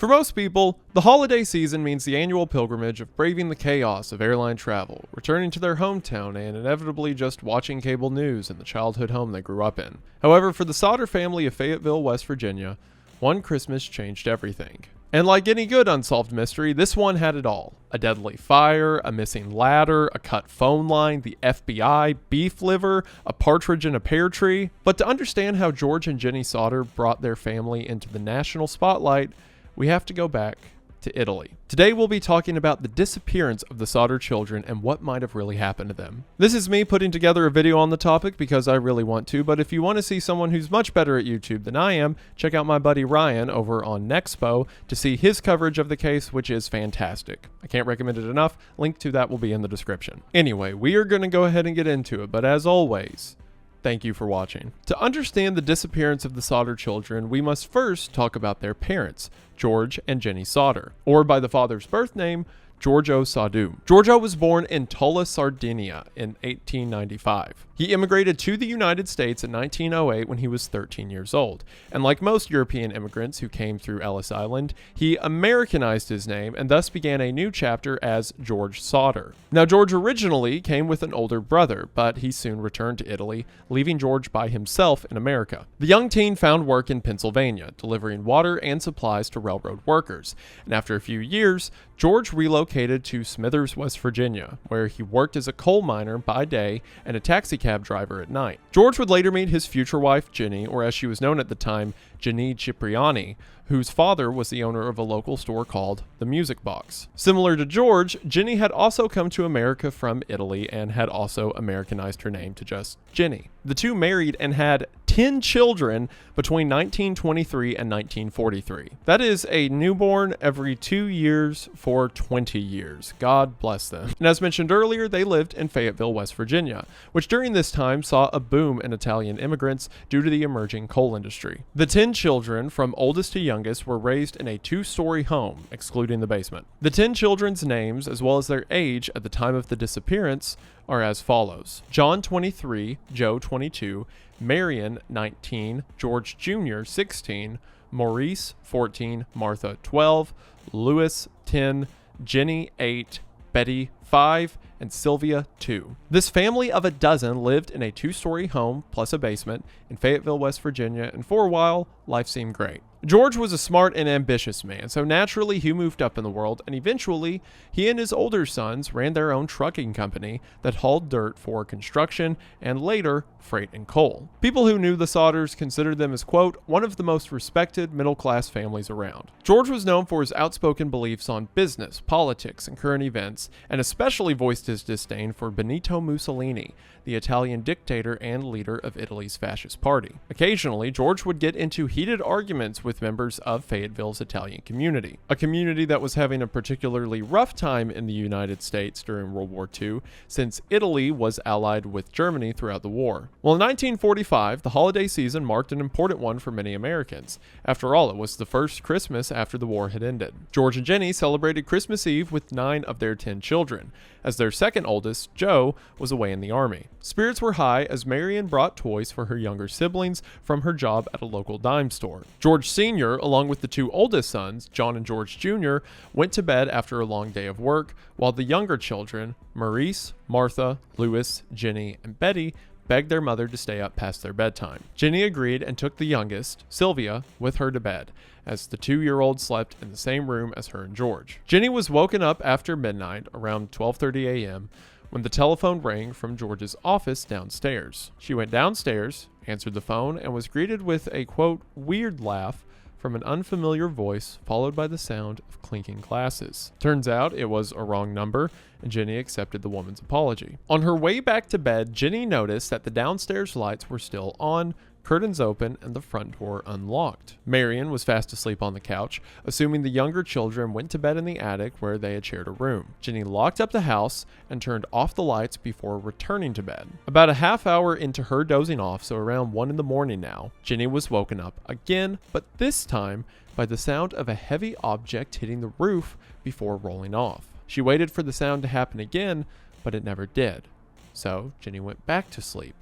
For most people, the holiday season means the annual pilgrimage of braving the chaos of airline travel, returning to their hometown, and inevitably just watching cable news in the childhood home they grew up in. However, for the Sodder family of Fayetteville, West Virginia, one Christmas changed everything. And like any good unsolved mystery, this one had it all. A deadly fire, a missing ladder, a cut phone line, the FBI, beef liver, a partridge in a pear tree. But to understand how George and Jenny Sodder brought their family into the national spotlight, we have to go back to Italy. Today we'll be talking about the disappearance of the Sodder children and what might have really happened to them. This is me putting together a video on the topic because I really want to, but if you want to see someone who's much better at YouTube than I am, check out my buddy Ryan over on Nexpo to see his coverage of the case, which is fantastic. I can't recommend it enough. Link to that will be in the description. Anyway, we are going to go ahead and get into it, but as always, thank you for watching. To understand the disappearance of the Sodder children, we must first talk about their parents, George and Jenny Sodder, or by the father's birth name, Giorgio Soddu. Giorgio was born in Tulla, Sardinia in 1895. He immigrated to the United States in 1908 when he was 13 years old, and like most European immigrants who came through Ellis Island, he Americanized his name and thus began a new chapter as George Sodder. Now, George originally came with an older brother, but he soon returned to Italy, leaving George by himself in America. The young teen found work in Pennsylvania, delivering water and supplies to railroad workers, and after a few years, George relocated to Smithers, West Virginia, where he worked as a coal miner by day and a taxicab driver at night. George would later meet his future wife, Jenny, or as she was known at the time, Janu Kipriani, whose father was the owner of a local store called The Music Box. Similar to George, Jenny had also come to America from Italy and had also Americanized her name to just Jenny. The two married and had 10 children between 1923 and 1943. That is a newborn every 2 years for 20 years. God bless them. And as mentioned earlier, they lived in Fayetteville, West Virginia, which during this time saw a boom in Italian immigrants due to the emerging coal industry. The 10 children, from oldest to youngest, were raised in a 2-story home, excluding the basement. The 10 children's names, as well as their age at the time of the disappearance, are as follows: John 23, Joe 22, Marion 19, George Jr. 16, Maurice 14, Martha 12, Louis 10, Jenny 8, Betty 5, and Sylvia 2. This family of a dozen lived in a 2-story home plus a basement in Fayetteville, West Virginia, and for a while, life seemed great. George was a smart and ambitious man, so naturally he moved up in the world, and eventually he and his older sons ran their own trucking company that hauled dirt for construction and later freight and coal. People who knew the Sodders considered them as, quote, one of the most respected middle-class families around. George was known for his outspoken beliefs on business, politics, and current events, and especially voiced his disdain for Benito Mussolini, the Italian dictator and leader of Italy's fascist party. Occasionally, George would get into heated arguments with members of Fayetteville's Italian community, a community that was having a particularly rough time in the United States during World War II, since Italy was allied with Germany throughout the war. Well, in 1945, the holiday season marked an important one for many Americans. After all, it was the first Christmas after the war had ended. George and Jenny celebrated Christmas Eve with 9 of their 10 children, as their second oldest, Joe, was away in the army. Spirits were high as Marion brought toys for her younger siblings from her job at a local dime store. George Sr., along with the 2 oldest sons, John and George Jr., went to bed after a long day of work, while the younger children, Maurice, Martha, Louis, Jenny, and Betty, begged their mother to stay up past their bedtime. Jenny agreed and took the youngest, Sylvia, with her to bed, as the 2-year-old slept in the same room as her and George. Jenny was woken up after midnight, around 12:30 a.m., when the telephone rang from George's office downstairs. She went downstairs, answered the phone, and was greeted with a, quote, weird laugh from an unfamiliar voice, followed by the sound of clinking glasses. Turns out it was a wrong number, and Jenny accepted the woman's apology. On her way back to bed, Jenny noticed that the downstairs lights were still on, curtains open, and the front door unlocked. Marion was fast asleep on the couch, assuming the younger children went to bed in the attic where they had shared a room. Jenny locked up the house and turned off the lights before returning to bed. About a half hour into her dozing off, so around 1 in the morning now, Jenny was woken up again, but this time by the sound of a heavy object hitting the roof before rolling off. She waited for the sound to happen again, but it never did. So Jenny went back to sleep.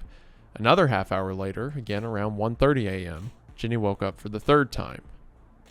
Another half hour later, again around 1:30 a.m., Jenny woke up for the third time.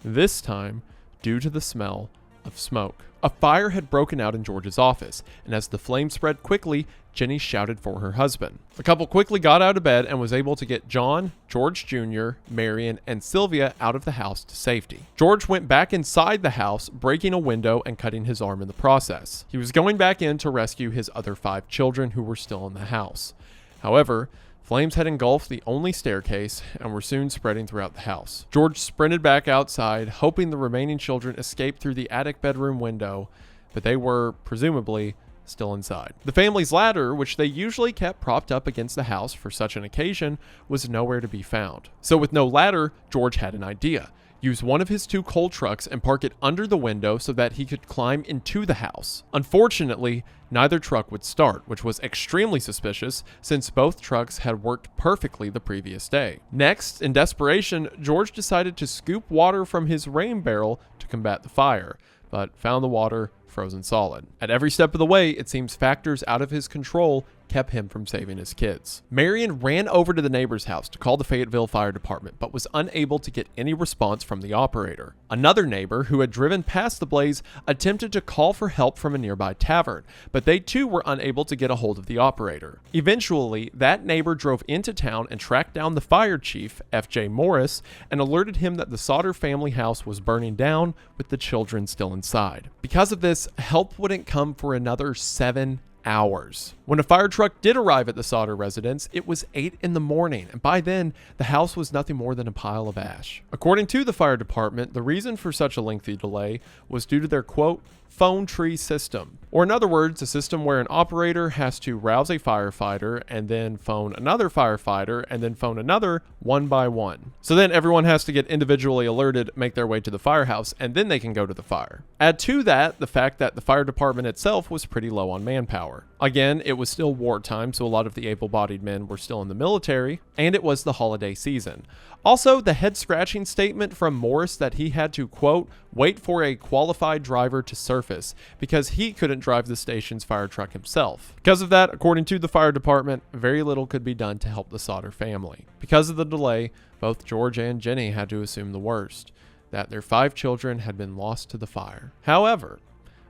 This time, due to the smell of smoke. A fire had broken out in George's office, and as the flames spread quickly, Jenny shouted for her husband. The couple quickly got out of bed and was able to get John, George Jr., Marion, and Sylvia out of the house to safety. George went back inside the house, breaking a window and cutting his arm in the process. He was going back in to rescue his other 5 children who were still in the house. However, flames had engulfed the only staircase and were soon spreading throughout the house. George sprinted back outside, hoping the remaining children escaped through the attic bedroom window, but they were, presumably, still inside. The family's ladder, which they usually kept propped up against the house for such an occasion, was nowhere to be found. So with no ladder, George had an idea. Use one of his 2 coal trucks and park it under the window so that he could climb into the house. Unfortunately, neither truck would start, which was extremely suspicious since both trucks had worked perfectly the previous day. Next, in desperation, George decided to scoop water from his rain barrel to combat the fire, but found the water frozen solid. At every step of the way, it seems factors out of his control kept him from saving his kids. Marion ran over to the neighbor's house to call the Fayetteville Fire Department, but was unable to get any response from the operator. Another neighbor who had driven past the blaze attempted to call for help from a nearby tavern, but they too were unable to get a hold of the operator. Eventually, that neighbor drove into town and tracked down the fire chief, F.J. Morris, and alerted him that the Sodder family house was burning down with the children still inside. Because of this, help wouldn't come for another 7 hours. When a fire truck did arrive at the Sodder residence, it was 8 in the morning, and by then, the house was nothing more than a pile of ash. According to the fire department, the reason for such a lengthy delay was due to their, quote, phone tree system. Or in other words, a system where an operator has to rouse a firefighter and then phone another firefighter and then phone another one by one. So then everyone has to get individually alerted, make their way to the firehouse, and then they can go to the fire. Add to that the fact that the fire department itself was pretty low on manpower. Again, it was still wartime, so a lot of the able-bodied men were still in the military, and it was the holiday season. Also, the head-scratching statement from Morris that he had to, quote, wait for a qualified driver to surface because he couldn't drive the station's fire truck himself. Because of that, according to the fire department, very little could be done to help the Sodder family. Because of the delay, both George and Jenny had to assume the worst, that their 5 children had been lost to the fire. However,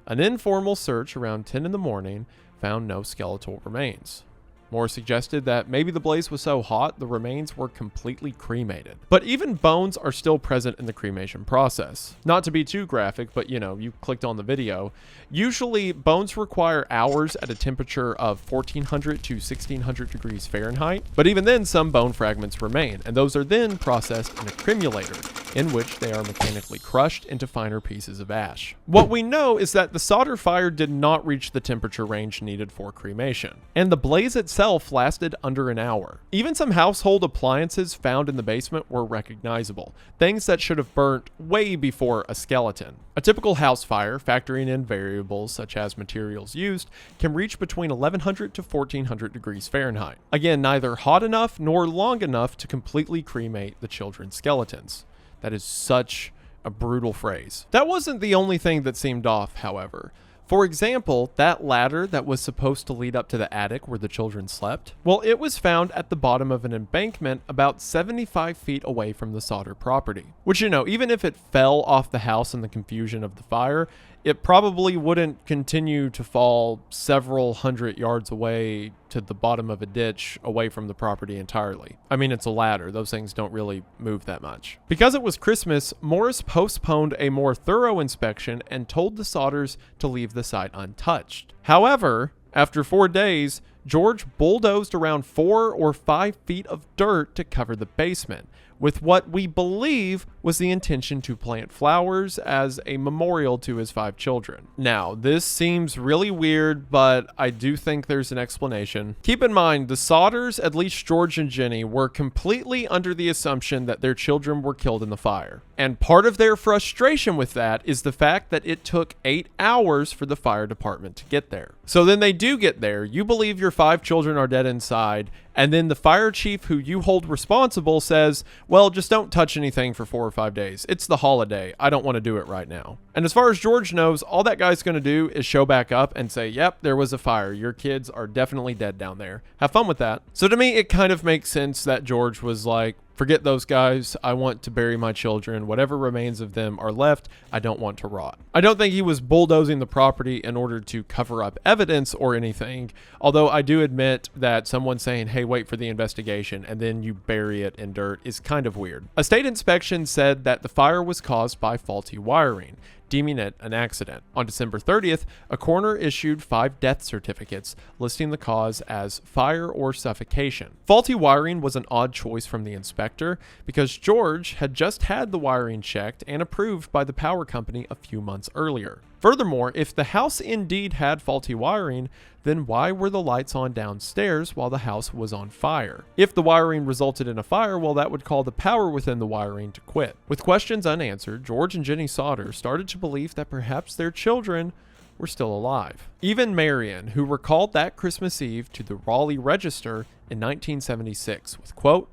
an informal search around 10 in the morning found no skeletal remains. Moore suggested that maybe the blaze was so hot the remains were completely cremated. But even bones are still present in the cremation process. Not to be too graphic, but you clicked on the video. Usually bones require hours at a temperature of 1400 to 1600 degrees Fahrenheit, but even then some bone fragments remain, and those are then processed in a cremulator, in which they are mechanically crushed into finer pieces of ash. What we know is that the Sodder fire did not reach the temperature range needed for cremation, and the blaze itself lasted under an hour. Even some household appliances found in the basement were recognizable, things that should have burnt way before a skeleton. A typical house fire, factoring in variables such as materials used, can reach between 1100 to 1400 degrees Fahrenheit. Again, neither hot enough nor long enough to completely cremate the children's skeletons. That is such a brutal phrase. That wasn't the only thing that seemed off, however. For example, that ladder that was supposed to lead up to the attic where the children slept, well, it was found at the bottom of an embankment about 75 feet away from the Sodder property. Which, even if it fell off the house in the confusion of the fire, it probably wouldn't continue to fall several hundred yards away to the bottom of a ditch away from the property entirely. I mean, it's a ladder. Those things don't really move that much. Because it was Christmas, Morris postponed a more thorough inspection and told the Sodders to leave the site untouched. However, after 4 days, George bulldozed around 4 or 5 feet of dirt to cover the basement, with what we believe was the intention to plant flowers as a memorial to his 5 children. Now, this seems really weird, but I do think there's an explanation. Keep in mind, the Sodders, at least George and Jenny, were completely under the assumption that their children were killed in the fire. And part of their frustration with that is the fact that it took 8 hours for the fire department to get there. So then they do get there, you believe your 5 children are dead inside, and then the fire chief who you hold responsible says, well, just don't touch anything for 4 or 5 days. It's the holiday. I don't want to do it right now. And as far as George knows, all that guy's going to do is show back up and say, yep, there was a fire. Your kids are definitely dead down there. Have fun with that. So to me, it kind of makes sense that George was like, Forget those guys. I want to bury my children. Whatever remains of them are left, I don't want to rot. I don't think he was bulldozing the property in order to cover up evidence or anything, although I do admit that someone saying, hey, wait for the investigation, and then you bury it in dirt is kind of weird. A state inspection said that the fire was caused by faulty wiring, deeming it an accident. On December 30th, a coroner issued 5 death certificates listing the cause as fire or suffocation. Faulty wiring was an odd choice from the inspector because George had just had the wiring checked and approved by the power company a few months earlier. Furthermore, if the house indeed had faulty wiring, then why were the lights on downstairs while the house was on fire? If the wiring resulted in a fire, well, that would call the power within the wiring to quit. With questions unanswered, George and Jenny Sodder started to believe that perhaps their children were still alive. Even Marion, who recalled that Christmas Eve to the Raleigh Register in 1976 with, quote,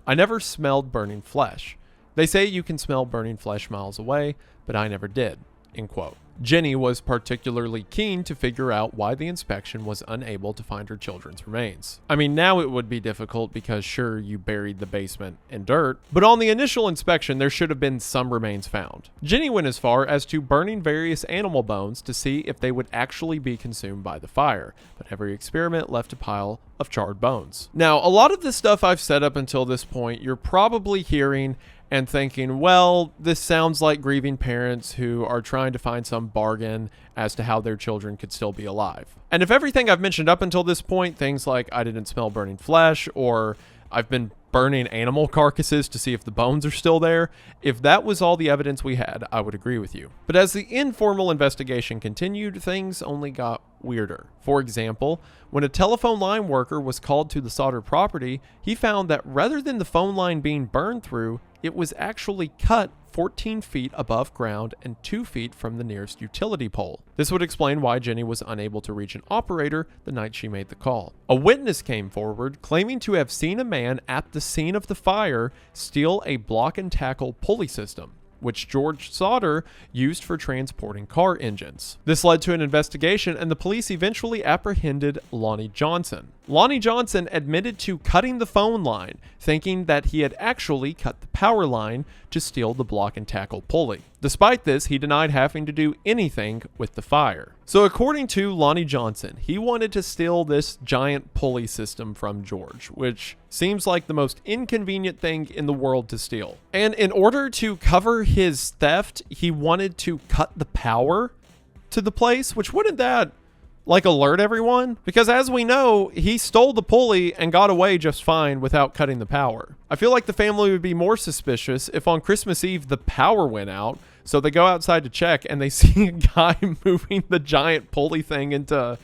"I never smelled burning flesh. They say you can smell burning flesh miles away, but I never did," end quote. Jenny was particularly keen to figure out why the inspection was unable to find her children's remains. I mean, now it would be difficult because sure, you buried the basement in dirt, but on the initial inspection, there should have been some remains found. Jenny went as far as to burning various animal bones to see if they would actually be consumed by the fire, but every experiment left a pile of charred bones. Now, a lot of the stuff I've said up until this point, you're probably hearing and thinking, well, this sounds like grieving parents who are trying to find some bargain as to how their children could still be alive. And if everything I've mentioned up until this point, things like I didn't smell burning flesh or I've been burning animal carcasses to see if the bones are still there, if that was all the evidence we had, I would agree with you. But as the informal investigation continued, things only got weirder. For example, when a telephone line worker was called to the Sodder property, he found that rather than the phone line being burned through, it was actually cut 14 feet above ground and 2 feet from the nearest utility pole. This would explain why Jenny was unable to reach an operator the night she made the call. A witness came forward claiming to have seen a man at the scene of the fire steal a block and tackle pulley system, which George Sodder used for transporting car engines. This led to an investigation, and the police eventually apprehended Lonnie Johnson. Lonnie Johnson admitted to cutting the phone line, thinking that he had actually cut the power line to steal the block and tackle pulley. Despite this, he denied having to do anything with the fire. So according to Lonnie Johnson, he wanted to steal this giant pulley system from George, which seems like the most inconvenient thing in the world to steal. And in order to cover his theft, he wanted to cut the power to the place, which wouldn't that alert everyone? Because as we know, he stole the pulley and got away just fine without cutting the power. I feel like the family would be more suspicious if on Christmas Eve the power went out, so they go outside to check and they see a guy moving the giant pulley thing into,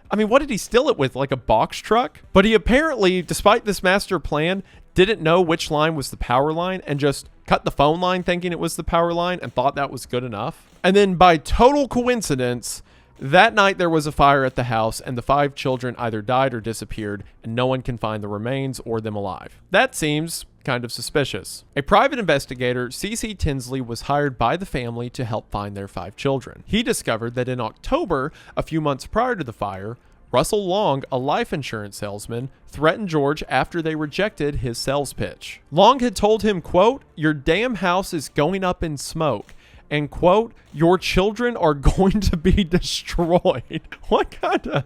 I mean, what did he steal it with? Like a box truck? But he apparently, despite this master plan, didn't know which line was the power line and just cut the phone line thinking it was the power line and thought that was good enough. And then by total coincidence, that night there was a fire at the house and the 5 children either died or disappeared and no one can find the remains or them alive. That seems kind of suspicious. A private investigator, C.C. Tinsley, was hired by the family to help find their 5 children. He discovered that in October, a few months prior to the fire, Russell Long, a life insurance salesman, threatened George after they rejected his sales pitch. Long had told him, quote, "Your damn house is going up in smoke," and quote, "Your children are going to be destroyed." What kind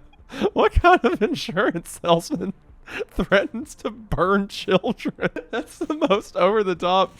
of insurance salesman threatens to burn children? That's the most over the top.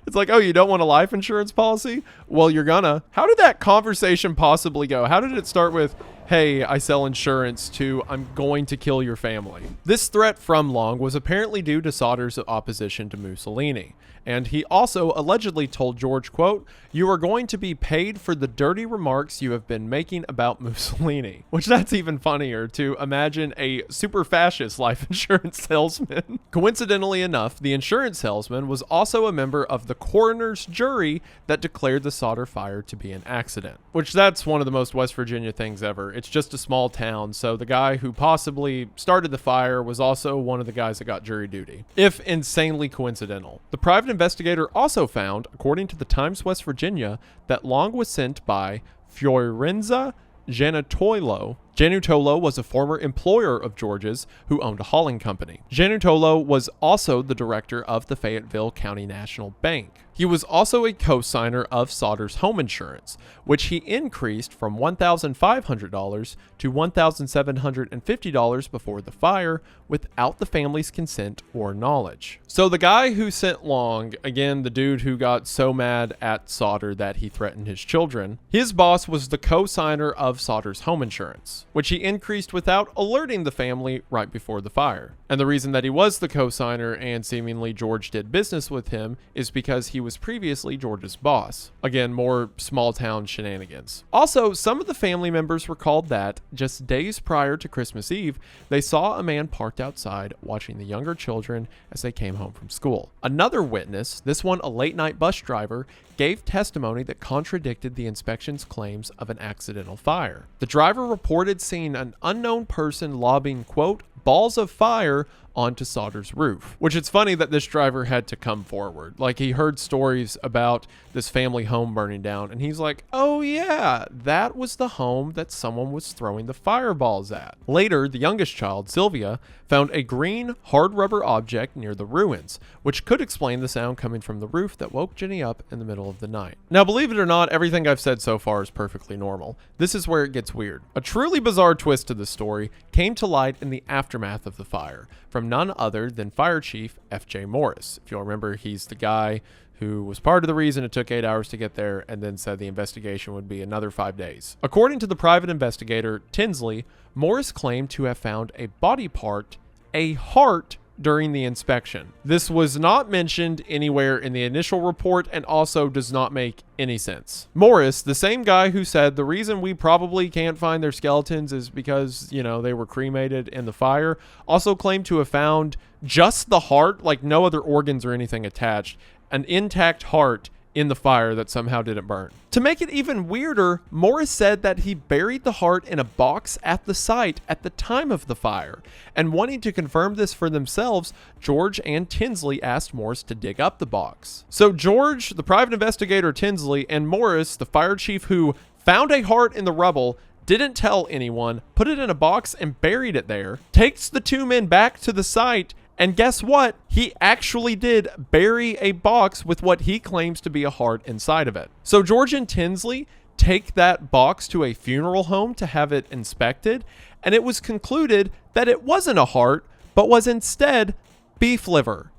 It's like, oh, you don't want a life insurance policy? Well, you're gonna. How did that conversation possibly go? How did it start with, hey, I sell insurance, to I'm going to kill your family? This threat from Long was apparently due to Sodder's opposition to Mussolini. And he also allegedly told George, quote, "You are going to be paid for the dirty remarks you have been making about Mussolini." Which that's even funnier to imagine a super fascist life insurance salesman. Coincidentally enough, the insurance salesman was also a member of the coroner's jury that declared the Sodder fire to be an accident. Which that's one of the most West Virginia things ever. It's just a small town, so the guy who possibly started the fire was also one of the guys that got jury duty. If insanely coincidental. The private investigator also found, according to the Times West Virginia, that Long was sent by Fiorenza Janatoilo Janu was a former employer of George's who owned a hauling company. Janu was also the director of the Fayetteville County National Bank. He was also a co-signer of Sodder's home insurance, which he increased from $1,500 to $1,750 before the fire without the family's consent or knowledge. So the guy who sent Long, again, the dude who got so mad at Sodder that he threatened his children, his boss was the co-signer of Sodder's home insurance, which he increased without alerting the family right before the fire. And the reason that he was the co-signer and seemingly George did business with him is because he was previously George's boss. Again, more small town shenanigans. Also, some of the family members recalled that just days prior to Christmas Eve, they saw a man parked outside watching the younger children as they came home from school. Another witness, this one a late night bus driver, gave testimony that contradicted the inspection's claims of an accidental fire. The driver reported seeing an unknown person lobbing, quote, balls of fire onto Sodder's roof, which it's funny that this driver had to come forward. Like, he heard stories about this family home burning down, and he's like, oh yeah, that was the home that someone was throwing the fireballs at. Later, the youngest child, Sylvia, found a green hard rubber object near the ruins, which could explain the sound coming from the roof that woke Jenny up in the middle of the night. Now, believe it or not, everything I've said so far is perfectly normal. This is where it gets weird. A truly bizarre twist to this story came to light in the aftermath of the fire, from none other than Fire Chief F.J. Morris. If you'll remember, he's the guy who was part of the reason it took 8 hours to get there and then said the investigation would be another 5 days. According to the private investigator, Tinsley, Morris claimed to have found a body part, a heart, during the inspection. This was not mentioned anywhere in the initial report and also does not make any sense. Morris, the same guy who said the reason we probably can't find their skeletons is because, they were cremated in the fire, also claimed to have found just the heart, like no other organs or anything attached, an intact heart in the fire that somehow didn't burn. To make it even weirder, Morris said that he buried the heart in a box at the site at the time of the fire, and wanting to confirm this for themselves, George and Tinsley asked Morris to dig up the box. So George, the private investigator Tinsley, and Morris, the fire chief who found a heart in the rubble, didn't tell anyone, put it in a box and buried it there, takes the two men back to the site. And guess what? He actually did bury a box with what he claims to be a heart inside of it. So George and Tinsley take that box to a funeral home to have it inspected, and it was concluded that it wasn't a heart, but was instead beef liver.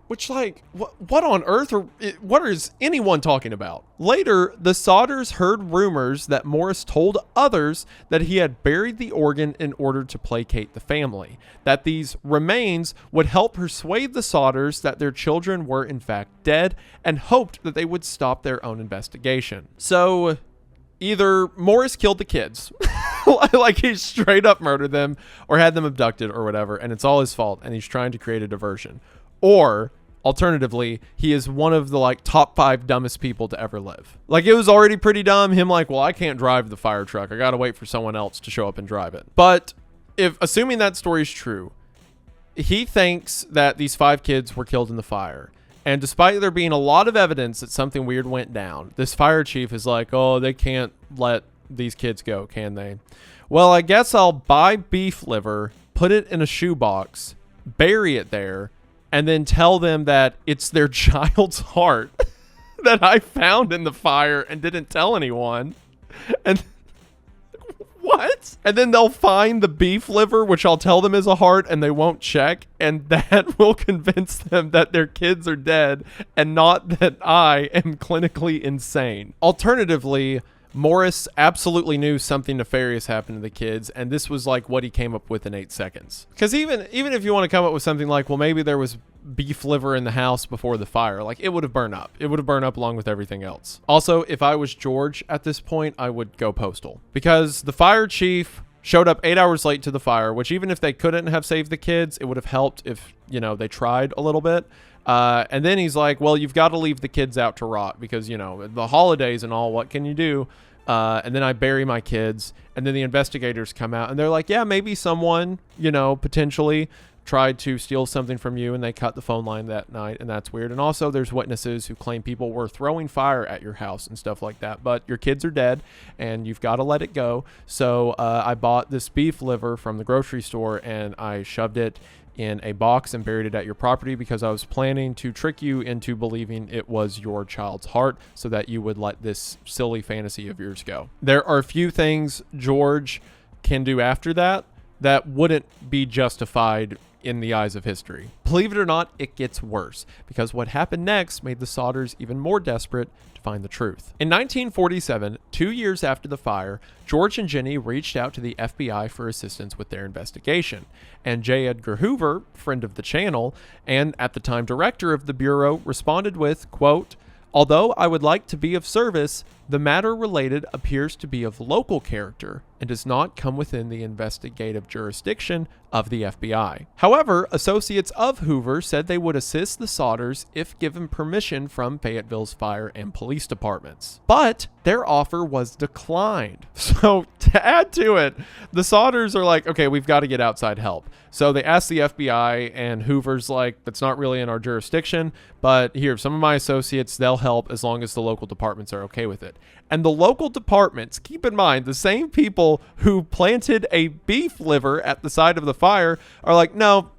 Which, what on earth, or what is anyone talking about? Later, the Sodders heard rumors that Morris told others that he had buried the organ in order to placate the family, that these remains would help persuade the Sodders that their children were in fact dead, and hoped that they would stop their own investigation. So, either Morris killed the kids, like he straight up murdered them, or had them abducted or whatever, and it's all his fault, and he's trying to create a diversion. Or, alternatively, he is one of the top 5 dumbest people to ever live. It was already pretty dumb. Him well, I can't drive the fire truck. I gotta wait for someone else to show up and drive it. But if assuming that story is true, he thinks that these 5 kids were killed in the fire. And despite there being a lot of evidence that something weird went down, this fire chief is like, oh, they can't let these kids go, can they? Well, I guess I'll buy beef liver, put it in a shoebox, bury it there, and then tell them that it's their child's heart that I found in the fire and didn't tell anyone. And what? And then they'll find the beef liver, which I'll tell them is a heart, and they won't check. And that will convince them that their kids are dead and not that I am clinically insane. Alternatively, Morris absolutely knew something nefarious happened to the kids, and this was what he came up with in 8 seconds. Because even if you want to come up with something well, maybe there was beef liver in the house before the fire, it would have burned up. It would have burned up along with everything else. Also, if I was George at this point, I would go postal. Because the fire chief showed up 8 hours late to the fire, which even if they couldn't have saved the kids, it would have helped if, they tried a little bit. And then he's like, well, you've got to leave the kids out to rot because, the holidays and all, what can you do? And then I bury my kids, and then the investigators come out and they're like, yeah, maybe someone, potentially tried to steal something from you and they cut the phone line that night, and that's weird. And also there's witnesses who claim people were throwing fire at your house and stuff like that, but your kids are dead and you've got to let it go. So I bought this beef liver from the grocery store and I shoved it in a box and buried it at your property because I was planning to trick you into believing it was your child's heart so that you would let this silly fantasy of yours go. There are a few things George can do after that wouldn't be justified in the eyes of history. Believe it or not, it gets worse because what happened next made the Sodders even more desperate to find the truth. In 1947, 2 years after the fire, George and Jenny reached out to the FBI for assistance with their investigation, and J. Edgar Hoover, friend of the channel, and at the time director of the Bureau, responded with, quote, "Although I would like to be of service, the matter related appears to be of local character and does not come within the investigative jurisdiction of the FBI." However, associates of Hoover said they would assist the Sodders if given permission from Fayetteville's fire and police departments. But their offer was declined. So to add to it, the Sodders are like, okay, we've got to get outside help. So they asked the FBI, and Hoover's like, that's not really in our jurisdiction, but here, some of my associates, they'll help as long as the local departments are okay with it. And the local departments, keep in mind, the same people who planted a beef liver at the side of the fire are like, no,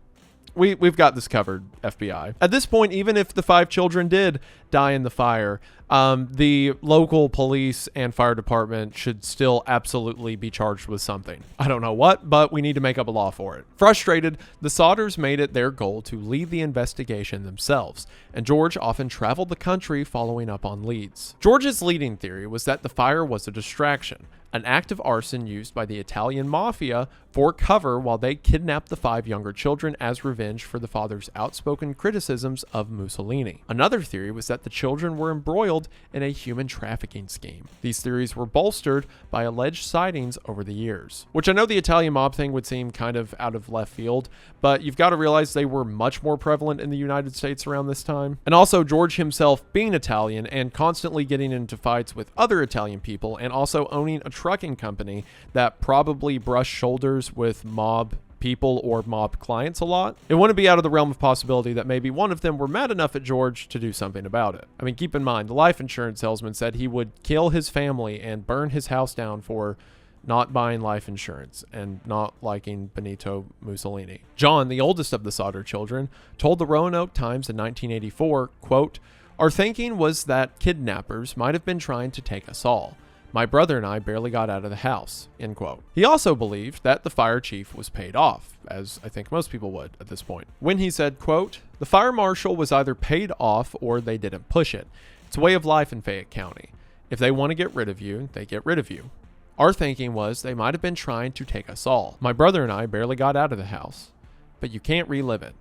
we've got this covered, FBI. At this point, even if the 5 children did die in the fire, the local police and fire department should still absolutely be charged with something. I don't know what, but we need to make up a law for it. Frustrated, the Sodders made it their goal to lead the investigation themselves, and George often traveled the country following up on leads. George's leading theory was that the fire was a distraction, an act of arson used by the Italian mafia for cover while they kidnapped the 5 younger children as revenge for the father's outspoken criticisms of Mussolini. Another theory was that the children were embroiled in a human trafficking scheme. These theories were bolstered by alleged sightings over the years, which I know the Italian mob thing would seem kind of out of left field, but you've got to realize they were much more prevalent in the United States around this time. And also George himself being Italian and constantly getting into fights with other Italian people, and also owning a trucking company that probably brushed shoulders with mob people or mob clients a lot, it wouldn't be out of the realm of possibility that maybe one of them were mad enough at George to do something about it. I mean, keep in mind, the life insurance salesman said he would kill his family and burn his house down for not buying life insurance and not liking Benito Mussolini. John, the oldest of the Sodder children, told the Roanoke Times in 1984, quote, "Our thinking was that kidnappers might have been trying to take us all. My brother and I barely got out of the house," end quote. He also believed that the fire chief was paid off, as I think most people would at this point, when he said, quote, "The fire marshal was either paid off or they didn't push it. It's a way of life in Fayette County. If they want to get rid of you, they get rid of you. Our thinking was they might have been trying to take us all. My brother and I barely got out of the house. But you can't relive it.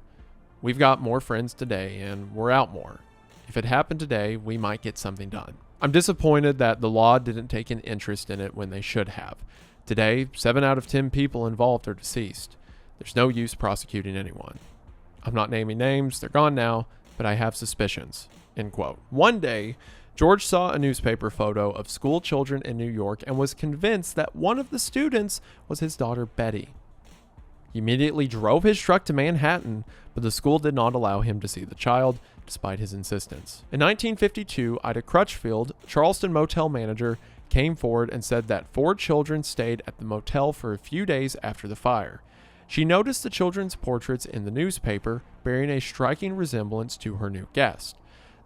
We've got more friends today and we're out more. If it happened today, we might get something done. I'm disappointed that the law didn't take an interest in it when they should have. Today, 7 out of 10 people involved are deceased. There's no use prosecuting anyone. I'm not naming names, they're gone now, but I have suspicions," end quote. One day, George saw a newspaper photo of school children in New York and was convinced that one of the students was his daughter Betty. He immediately drove his truck to Manhattan, but the school did not allow him to see the child, despite his insistence. In 1952, Ida Crutchfield, Charleston Motel manager, came forward and said that 4 children stayed at the motel for a few days after the fire. She noticed the children's portraits in the newspaper, bearing a striking resemblance to her new guest.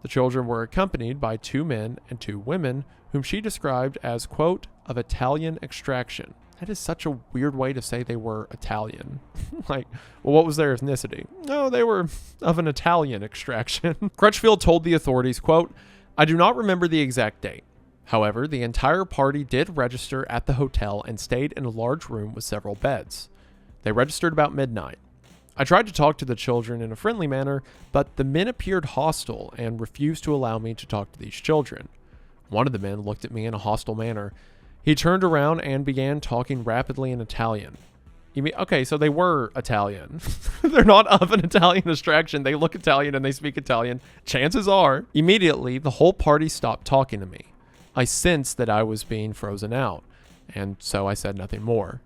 The children were accompanied by 2 men and 2 women, whom she described as, quote, "of Italian extraction." That is such a weird way to say they were Italian. Like, well, what was their ethnicity? No, they were of an Italian extraction. Crutchfield told the authorities, quote, "I do not remember the exact date. However, the entire party did register at the hotel and stayed in a large room with several beds. They registered about midnight. I tried to talk to the children in a friendly manner, but the men appeared hostile and refused to allow me to talk to these children. One of the men looked at me in a hostile manner. He turned around and began talking rapidly in Italian." You mean, okay, so they were Italian. They're not of an Italian extraction. They look Italian and they speak Italian. Chances are. Immediately, the whole party stopped talking to me. I sensed that I was being frozen out, and so I said nothing more.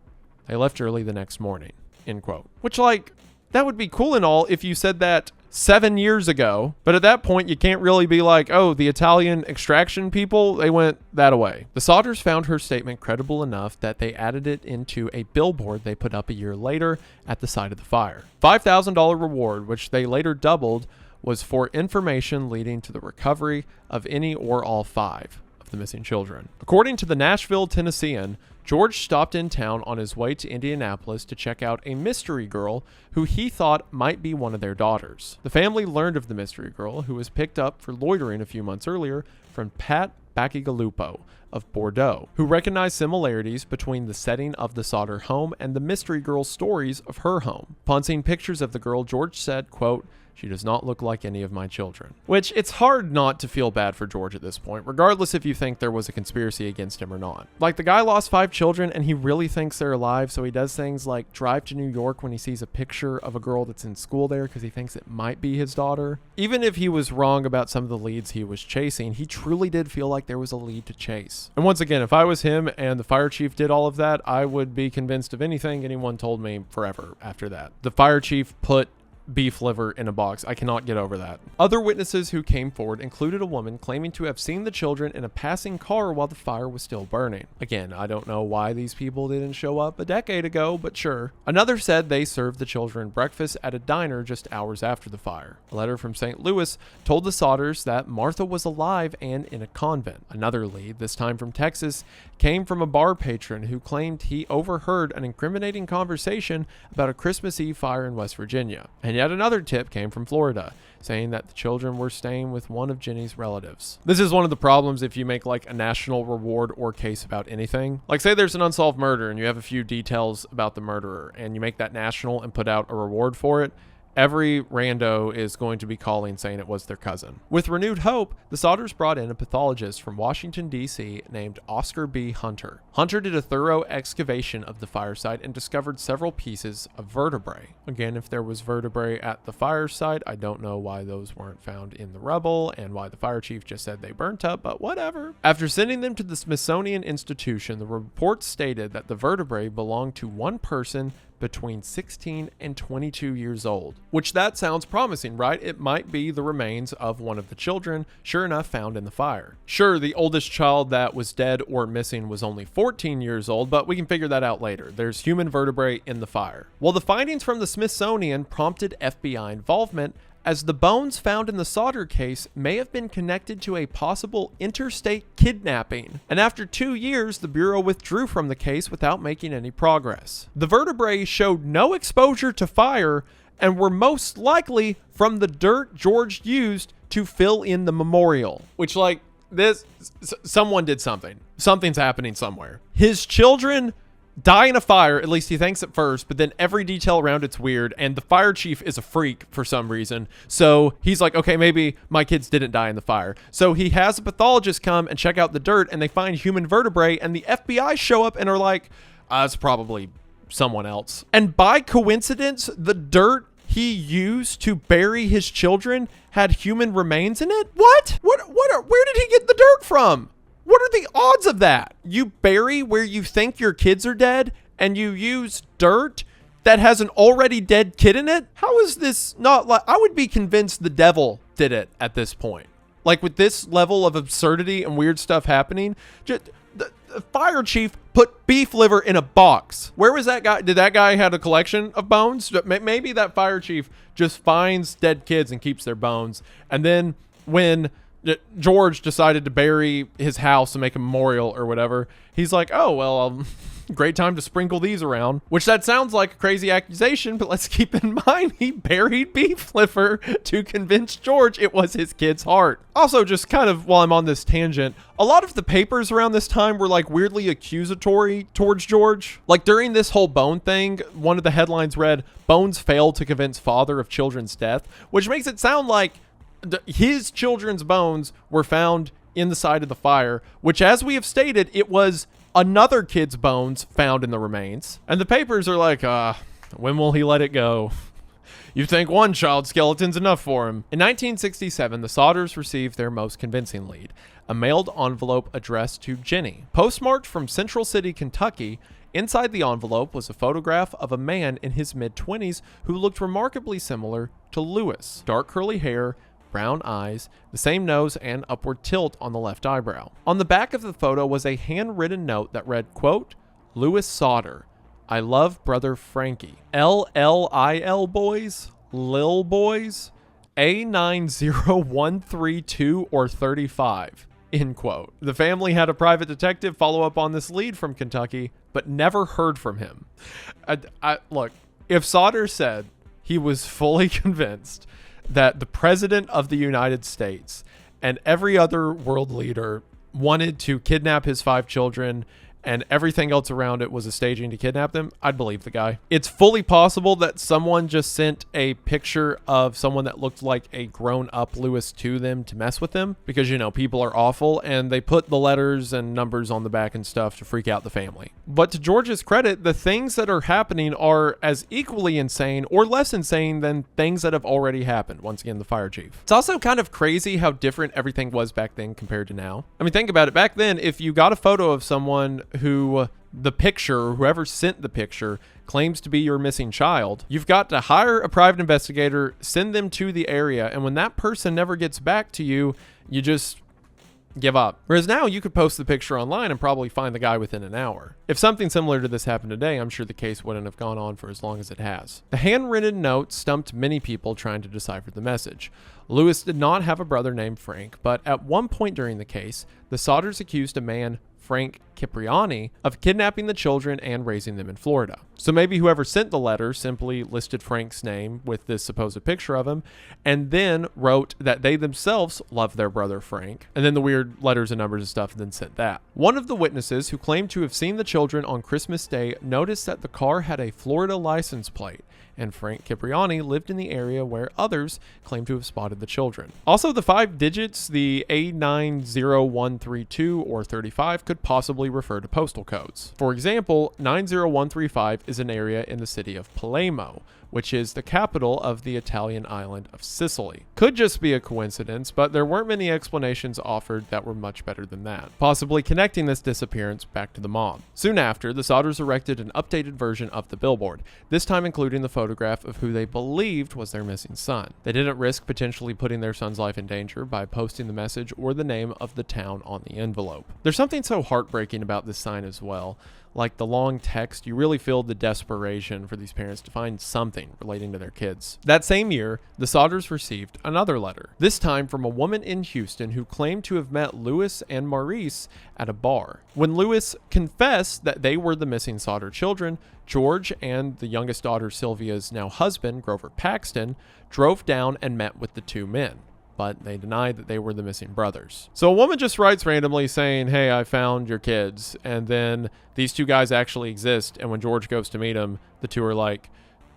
They left early the next morning, end quote. Which, like, that would be cool and all if you said that 7 years ago, but at that point you can't really be like, oh, the Italian extraction people, they went that away. The Sodders found her statement credible enough that they added it into a billboard they put up a year later at the site of the fire. $5,000 reward, which they later doubled, was for information leading to the recovery of any or all 5 of the missing children. According to the Nashville Tennessean, George stopped in town on his way to Indianapolis to check out a mystery girl who he thought might be one of their daughters. The family learned of the mystery girl, who was picked up for loitering a few months earlier, from Pat Bacigalupo of Bordeaux, who recognized similarities between the setting of the Sodder home and the mystery girl's stories of her home. Upon seeing pictures of the girl, George said, quote, "She does not look like any of my children." Which, it's hard not to feel bad for George at this point, regardless if you think there was a conspiracy against him or not. Like, the guy lost 5 children and he really thinks they're alive, so he does things like drive to New York when he sees a picture of a girl that's in school there because he thinks it might be his daughter. Even if he was wrong about some of the leads he was chasing, he truly did feel like there was a lead to chase. And once again, if I was him and the fire chief did all of that, I would be convinced of anything anyone told me forever after that. The fire chief put beef liver in a box. I cannot get over that. Other witnesses who came forward included a woman claiming to have seen the children in a passing car while the fire was still burning. Again, I don't know why these people didn't show up a decade ago, but sure. Another said they served the children breakfast at a diner just hours after the fire. A letter from St. Louis told the Sodders that Martha was alive and in a convent. Another lead, this time from Texas, came from a bar patron who claimed he overheard an incriminating conversation about a Christmas Eve fire in West Virginia. And yet another tip came from Florida, saying that the children were staying with one of Jenny's relatives. This is one of the problems if you make like a national reward or case about anything. Like, say there's an unsolved murder and you have a few details about the murderer and you make that national and put out a reward for it. Every rando is going to be calling saying it was their cousin. With renewed hope, the Sodders brought in a pathologist from Washington, D.C. named Oscar B. Hunter. Hunter did a thorough excavation of the fire site and discovered several pieces of vertebrae. Again, if there was vertebrae at the fire site, I don't know why those weren't found in the rubble and why the fire chief just said they burnt up, but whatever. After sending them to the Smithsonian Institution, the report stated that the vertebrae belonged to one person between 16 and 22 years old, which that sounds promising, right? It might be the remains of one of the children, sure enough, found in the fire. Sure, the oldest child that was dead or missing was only 14 years old, but we can figure that out later. There's human vertebrae in the fire. Well, the findings from the Smithsonian prompted FBI involvement, as the bones found in the Sodder case may have been connected to a possible interstate kidnapping. And after 2 years, the Bureau withdrew from the case without making any progress. The vertebrae showed no exposure to fire and were most likely from the dirt George used to fill in the memorial. Which, like, this, someone did something. Something's happening somewhere. His children die in a fire, at least he thinks at first, but then every detail around it's weird, and the fire chief is a freak for some reason. So he's like, okay, maybe my kids didn't die in the fire. So he has a pathologist come and check out the dirt, and they find human vertebrae, and the FBI show up and are like, it's probably someone else. And by coincidence, the dirt he used to bury his children had human remains in it? What? Where did he get the dirt from? What are the odds of that? You bury where you think your kids are dead and you use dirt that has an already dead kid in it? How is this not like... I would be convinced the devil did it at this point. Like, with this level of absurdity and weird stuff happening, just, the fire chief put beef liver in a box. Where was that guy? Did that guy have a collection of bones? Maybe that fire chief just finds dead kids and keeps their bones. And then when George decided to bury his house and make a memorial or whatever, he's like, oh, well, great time to sprinkle these around. Which that sounds like a crazy accusation, but let's keep in mind he buried beef liver to convince George it was his kid's heart. Also, just kind of while I'm on this tangent, a lot of the papers around this time were like weirdly accusatory towards George. Like during this whole bone thing, one of the headlines read, "Bones failed to convince father of children's death," which makes it sound like his children's bones were found in the side of the fire, which, as we have stated, it was another kid's bones found in the remains. And the papers are like, when will he let it go? You think one child skeleton's enough for him. In 1967, the Sodders received their most convincing lead, a mailed envelope addressed to Jenny. Postmarked from Central City, Kentucky, Inside the envelope was a photograph of a man in his mid-20s who looked remarkably similar to Lewis. Dark curly hair, brown eyes, the same nose, and upward tilt on the left eyebrow. On the back of the photo was a handwritten note that read, quote, Lewis Sodder, I love brother Frankie. LLIL boys? Lil boys? A90132 or 35. End quote. The family had a private detective follow up on this lead from Kentucky, but never heard from him. Look, if Sodder said he was fully convinced that the president of the United States and every other world leader wanted to kidnap his 5 children and everything else around it was a staging to kidnap them, I'd believe the guy. It's fully possible that someone just sent a picture of someone that looked like a grown-up Lewis to them to mess with them because, you know, people are awful and they put the letters and numbers on the back and stuff to freak out the family. But to George's credit, the things that are happening are as equally insane or less insane than things that have already happened. Once again, the fire chief. It's also kind of crazy how different everything was back then compared to now. I mean, think about it. Back then, if you got a photo of someone who the picture, whoever sent the picture, claims to be your missing child, you've got to hire a private investigator, send them to the area, and when that person never gets back to you, you just give up. Whereas now you could post the picture online and probably find the guy within an hour. If something similar to this happened today, I'm sure the case wouldn't have gone on for as long as it has. The handwritten note stumped many people trying to decipher the message. Lewis did not have a brother named Frank, but at one point during the case, the Sodders accused a man, Frank Kipriani, of kidnapping the children and raising them in Florida. So maybe whoever sent the letter simply listed Frank's name with this supposed picture of him and then wrote that they themselves loved their brother Frank, and then the weird letters and numbers and stuff, and then sent that. One of the witnesses who claimed to have seen the children on Christmas Day noticed that the car had a Florida license plate, and Frank Kipriani lived in the area where others claimed to have spotted the children. Also, the 5 digits, the A90132 or 35, could possibly refer to postal codes. For example, 90135 is an area in the city of Palermo, which is the capital of the Italian island of Sicily. Could just be a coincidence, but there weren't many explanations offered that were much better than that, possibly connecting this disappearance back to the mob. Soon after, the Sodders erected an updated version of the billboard, this time including the photograph of who they believed was their missing son. They didn't risk potentially putting their son's life in danger by posting the message or the name of the town on the envelope. There's something so heartbreaking about this sign as well. Like the long text, you really feel the desperation for these parents to find something relating to their kids. That same year, the Sodders received another letter, this time from a woman in Houston who claimed to have met Lewis and Maurice at a bar. When Lewis confessed that they were the missing Sodder children, George and the youngest daughter Sylvia's now husband, Grover Paxton, drove down and met with the 2 men. But they denied that they were the missing brothers. So a woman just writes randomly saying, hey, I found your kids. And then these 2 guys actually exist. And when George goes to meet them, the 2 are like,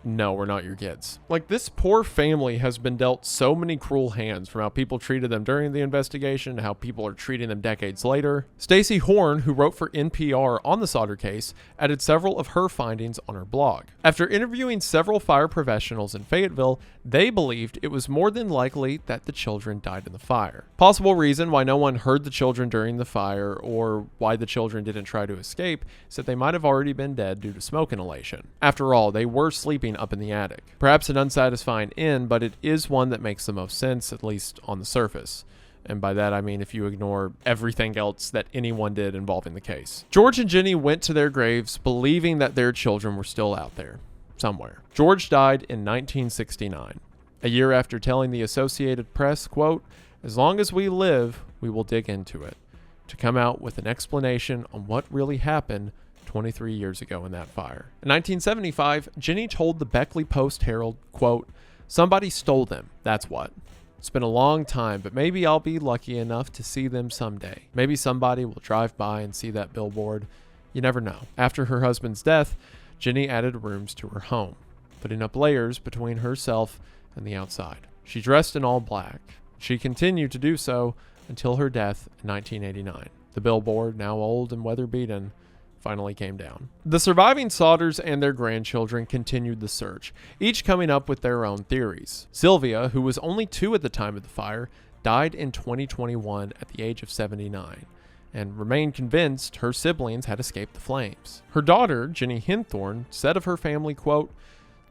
no, we're not your kids. Like, this poor family has been dealt so many cruel hands from how people treated them during the investigation to how people are treating them decades later. Stacey Horn, who wrote for NPR on the Sodder case, added several of her findings on her blog. After interviewing several fire professionals in Fayetteville, they believed it was more than likely that the children died in the fire. Possible reason why no one heard the children during the fire or why the children didn't try to escape is that they might have already been dead due to smoke inhalation. After all, they were sleeping up in the attic. Perhaps an unsatisfying end, but it is one that makes the most sense, at least on the surface. And by that I mean if you ignore everything else that anyone did involving the case. George and Jenny went to their graves believing that their children were still out there, somewhere. George died in 1969, a year after telling the Associated Press, quote, as long as we live, we will dig into it, to come out with an explanation on what really happened 23 years ago in that fire. In 1975, Jenny told the Beckley Post-Herald, quote, somebody stole them, that's what. It's been a long time, but maybe I'll be lucky enough to see them someday. Maybe somebody will drive by and see that billboard. You never know. After her husband's death, Jenny added rooms to her home, putting up layers between herself and the outside. She dressed in all black. She continued to do so until her death in 1989. The billboard, now old and weather-beaten, finally came down. The surviving Sodders and their grandchildren continued the search, each coming up with their own theories. Sylvia, who was only 2 at the time of the fire, died in 2021 at the age of 79. and remained convinced her siblings had escaped the flames. Her daughter, Jenny Hinthorn, said of her family, quote,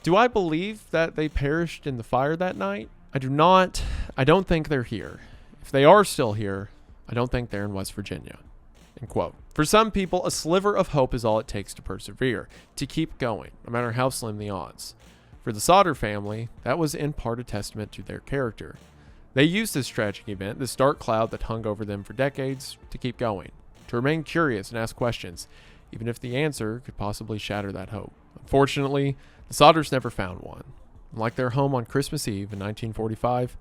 "Do I believe that they perished in the fire that night? I do not. I don't think they're here. If they are still here, I don't think they're in West Virginia." End quote. For some people, a sliver of hope is all it takes to persevere, to keep going, no matter how slim the odds. For the Sodder family, that was in part a testament to their character. They used this tragic event, this dark cloud that hung over them for decades, to keep going, to remain curious and ask questions, even if the answer could possibly shatter that hope. Unfortunately, the Sodders never found one. And like their home on Christmas Eve in 1945,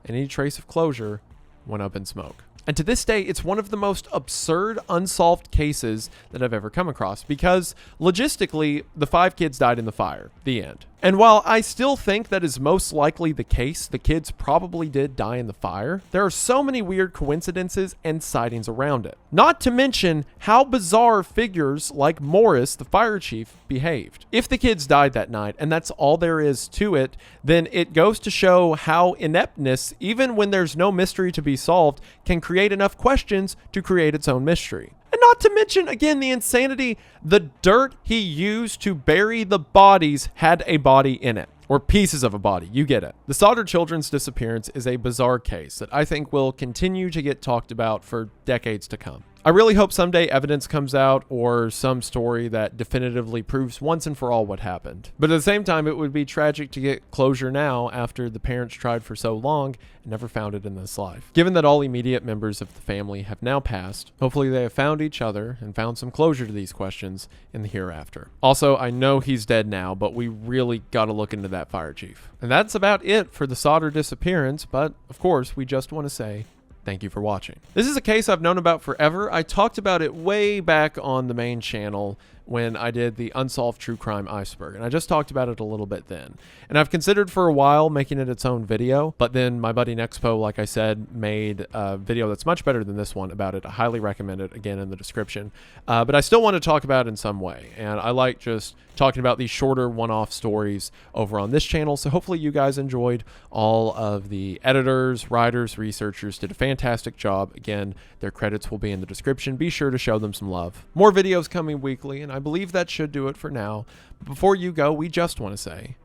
any trace of closure went up in smoke. And to this day, it's one of the most absurd, unsolved cases that I've ever come across because, logistically, the 5 kids died in the fire. The end. And while I still think that is most likely the case, the kids probably did die in the fire, there are so many weird coincidences and sightings around it. Not to mention how bizarre figures like Morris, the fire chief, behaved. If the kids died that night, and that's all there is to it, then it goes to show how ineptness, even when there's no mystery to be solved, can create enough questions to create its own mystery. And not to mention, again, the insanity, the dirt he used to bury the bodies had a body in it. Or pieces of a body, you get it. The Sodder children's disappearance is a bizarre case that I think will continue to get talked about for decades to come. I really hope someday evidence comes out or some story that definitively proves once and for all what happened. But at the same time, it would be tragic to get closure now after the parents tried for so long and never found it in this life. Given that all immediate members of the family have now passed, hopefully they have found each other and found some closure to these questions in the hereafter. Also, I know he's dead now, but we really gotta look into that fire chief. And that's about it for the Sodder disappearance, but of course, we just want to say thank you for watching. This is a case I've known about forever. I talked about it way back on the main channel when I did the Unsolved True Crime Iceberg, and I just talked about it a little bit then. And I've considered for a while making it its own video, but then my buddy Nexpo, like I said, made a video that's much better than this one about it. I highly recommend it, again, in the description. But I still want to talk about it in some way, and I like just talking about these shorter one-off stories over on this channel, so hopefully you guys enjoyed. All of the editors, writers, researchers did a fantastic job. Again, their credits will be in the description. Be sure to show them some love. More videos coming weekly, and I believe that should do it for now. But before you go, we just want to say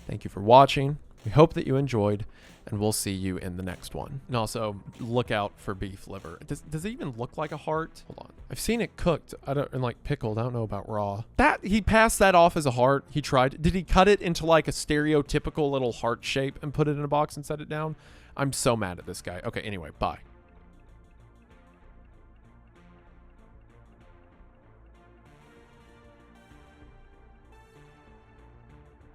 thank you for watching. We hope that you enjoyed, and we'll see you in the next one. And also, look out for beef liver. Does it even look like a heart? Hold on. I've seen it cooked. And like pickled. I don't know about raw. That, he passed that off as a heart. He tried. Did he cut it into like a stereotypical little heart shape and put it in a box and set it down? I'm so mad at this guy. Okay, anyway, bye.